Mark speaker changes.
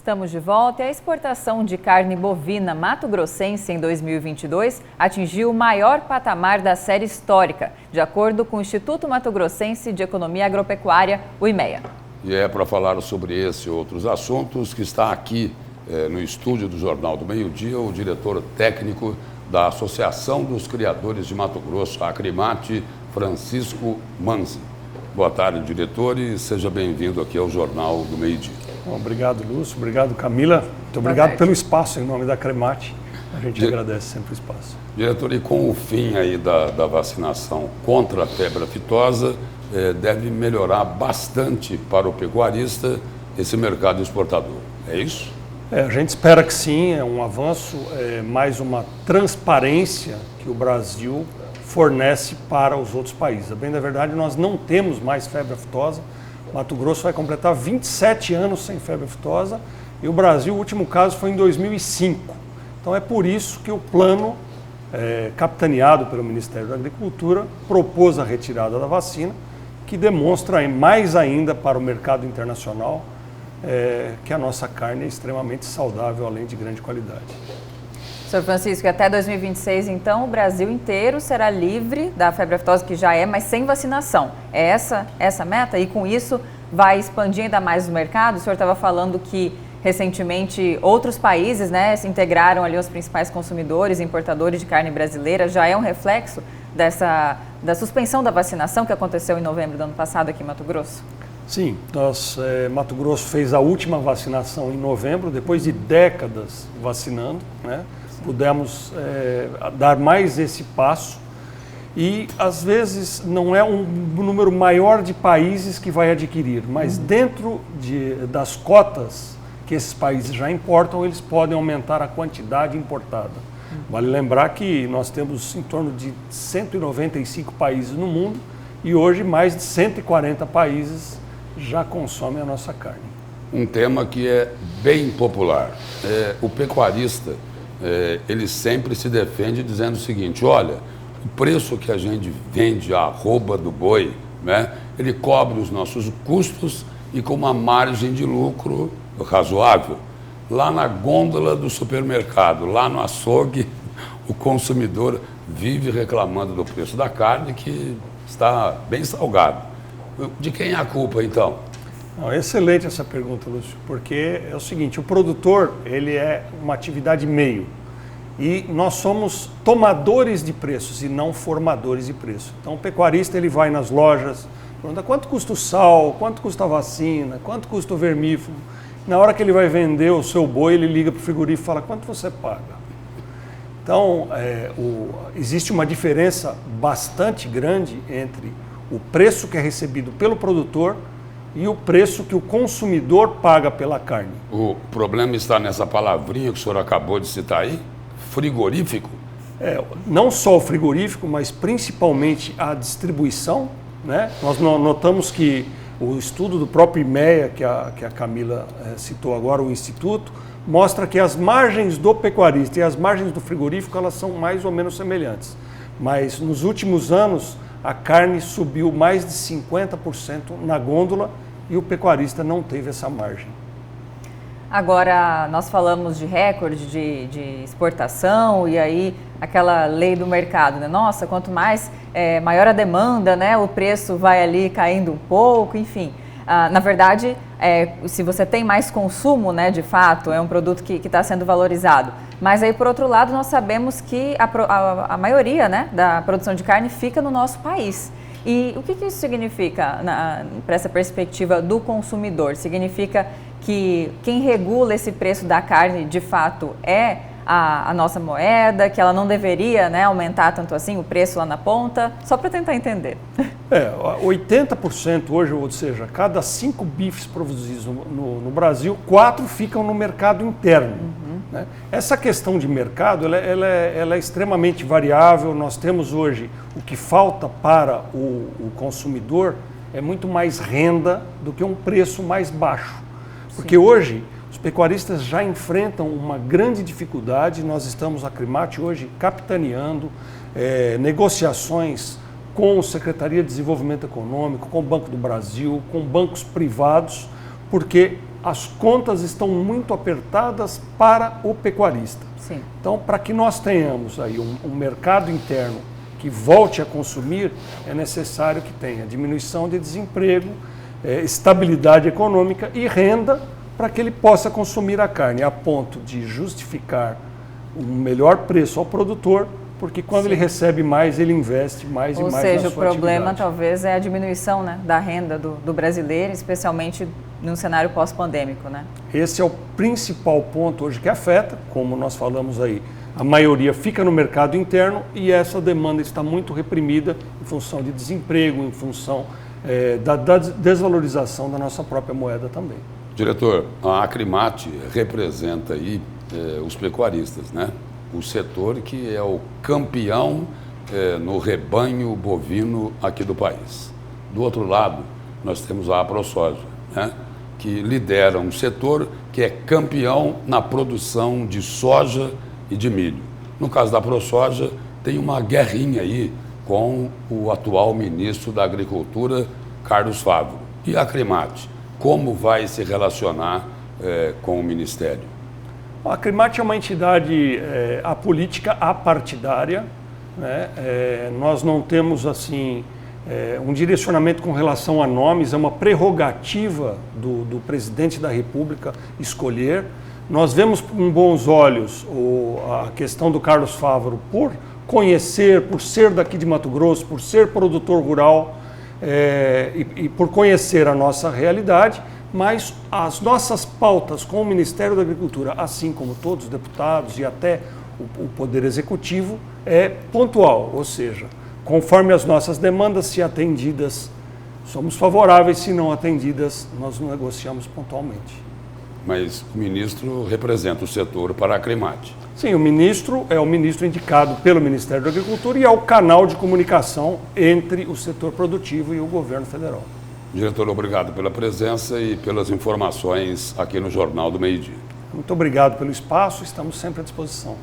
Speaker 1: Estamos de volta e a exportação de carne bovina mato-grossense em 2022 atingiu o maior patamar da série histórica, de acordo com o Instituto Mato-Grossense de Economia Agropecuária, o IMEA.
Speaker 2: E é para falar sobre esse e outros assuntos que está aqui no estúdio do Jornal do Meio-Dia o diretor técnico da Associação dos Criadores de Mato Grosso, a Acrimate, Francisco Manzi. Boa tarde, diretor, e seja bem-vindo aqui ao Jornal do Meio-Dia.
Speaker 3: Bom, obrigado, Lúcio. Obrigado, Camila. Muito obrigado pelo espaço em nome da Acrimate. A gente agradece sempre o espaço.
Speaker 2: Diretor, e com o fim aí da vacinação contra a febre aftosa, deve melhorar bastante para o pecuarista esse mercado exportador. É isso?
Speaker 3: A gente espera que sim, é um avanço, mais uma transparência que o Brasil fornece para os outros países. A bem da verdade, nós não temos mais febre aftosa. Mato Grosso vai completar 27 anos sem febre aftosa e o Brasil, o último caso foi em 2005. Então é por isso que o plano, capitaneado pelo Ministério da Agricultura, propôs a retirada da vacina, que demonstra mais ainda para o mercado internacional que a nossa carne é extremamente saudável, além de grande qualidade.
Speaker 1: Sr. Francisco, até 2026, então, o Brasil inteiro será livre da febre aftosa, que já é, mas sem vacinação. É essa a meta? E com isso vai expandir ainda mais o mercado? O senhor estava falando que recentemente outros países, né, se integraram ali aos principais consumidores e importadores de carne brasileira. Já é um reflexo da suspensão da vacinação que aconteceu em novembro do ano passado aqui em Mato Grosso?
Speaker 3: Sim, Mato Grosso fez a última vacinação em novembro, depois de décadas vacinando, né? Pudemos dar mais esse passo e, às vezes, não é um número maior de países que vai adquirir, mas dentro das cotas que esses países já importam, eles podem aumentar a quantidade importada. Vale lembrar que nós temos em torno de 195 países no mundo e hoje mais de 140 países já consomem a nossa carne.
Speaker 2: Um tema que é bem popular. O pecuarista, ele sempre se defende dizendo o seguinte: olha, o preço que a gente vende a arroba do boi, né, ele cobre os nossos custos e com uma margem de lucro razoável. Lá na gôndola do supermercado, lá no açougue, o consumidor vive reclamando do preço da carne, que está bem salgado. De quem é a culpa, então?
Speaker 3: Excelente essa pergunta, Lúcio, porque é o seguinte: o produtor, ele é uma atividade meio e nós somos tomadores de preços e não formadores de preço. Então o pecuarista, ele vai nas lojas, pergunta quanto custa o sal, quanto custa a vacina, quanto custa o vermífugo. Na hora que ele vai vender o seu boi, ele liga para o frigorífico e fala quanto você paga. Então existe uma diferença bastante grande entre o preço que é recebido pelo produtor e o preço que o consumidor paga pela carne.
Speaker 2: O problema está nessa palavrinha que o senhor acabou de citar aí, frigorífico?
Speaker 3: Não só o frigorífico, mas principalmente a distribuição, né? Nós notamos que o estudo do próprio IMEA, que a Camila citou agora, o Instituto, mostra que as margens do pecuarista e as margens do frigorífico, elas são mais ou menos semelhantes. Mas nos últimos anos, a carne subiu mais de 50% na gôndola e o pecuarista não teve essa margem.
Speaker 1: Agora, nós falamos de recorde de exportação e aí aquela lei do mercado, né? Nossa, quanto mais maior a demanda, né? O preço vai ali caindo um pouco, enfim. Na verdade, se você tem mais consumo, né, de fato, é um produto que está sendo valorizado. Mas aí, por outro lado, nós sabemos que a maioria, né, da produção de carne fica no nosso país. E o que isso significa para essa perspectiva do consumidor? Significa que quem regula esse preço da carne, de fato, é a nossa moeda, que ela não deveria, né, aumentar tanto assim o preço lá na ponta? Só para tentar entender.
Speaker 3: 80% hoje, ou seja, cada 5 bifes produzidos no Brasil, 4 ficam no mercado interno. Né? Essa questão de mercado, ela é extremamente variável. Nós temos hoje, o que falta para o consumidor é muito mais renda do que um preço mais baixo. Porque hoje os pecuaristas já enfrentam uma grande dificuldade. Nós estamos, a Acrimate, hoje capitaneando negociações com a Secretaria de Desenvolvimento Econômico, com o Banco do Brasil, com bancos privados, porque as contas estão muito apertadas para o pecuarista.
Speaker 1: Sim.
Speaker 3: Então, para que nós tenhamos aí um mercado interno que volte a consumir, é necessário que tenha diminuição de desemprego, estabilidade econômica e renda para que ele possa consumir a carne, a ponto de justificar um melhor preço ao produtor, porque quando ele recebe mais, ele investe mais e mais na sua atividade.
Speaker 1: Ou seja, o problema talvez é a diminuição, né, da renda do brasileiro, especialmente num cenário pós-pandêmico, né?
Speaker 3: Esse é o principal ponto hoje que afeta, como nós falamos aí, a maioria fica no mercado interno e essa demanda está muito reprimida em função de desemprego, em função da desvalorização da nossa própria moeda também.
Speaker 2: Diretor, a Acrimate representa aí os pecuaristas, né? O setor que é o campeão no rebanho bovino aqui do país. Do outro lado, nós temos a AproSoja, né? Que lidera um setor que é campeão na produção de soja e de milho. No caso da AproSoja, tem uma guerrinha aí com o atual ministro da Agricultura, Carlos Fávaro. E a Acrimate, como vai se relacionar com o Ministério?
Speaker 3: A Acrimate é uma entidade apolítica, apartidária, né? Nós não temos assim um direcionamento com relação a nomes, é uma prerrogativa do presidente da República escolher. Nós vemos com bons olhos a questão do Carlos Fávaro por conhecer, por ser daqui de Mato Grosso, por ser produtor rural e por conhecer a nossa realidade, mas as nossas pautas com o Ministério da Agricultura, assim como todos os deputados e até o Poder Executivo, é pontual, ou seja, conforme as nossas demandas, se atendidas, somos favoráveis, se não atendidas, nós negociamos pontualmente.
Speaker 2: Mas o ministro representa o setor para a Acrimate.
Speaker 3: Sim, o ministro é o ministro indicado pelo Ministério da Agricultura e é o canal de comunicação entre o setor produtivo e o governo federal.
Speaker 2: Diretor, obrigado pela presença e pelas informações aqui no Jornal do Meio-Dia.
Speaker 3: Muito obrigado pelo espaço, estamos sempre à disposição.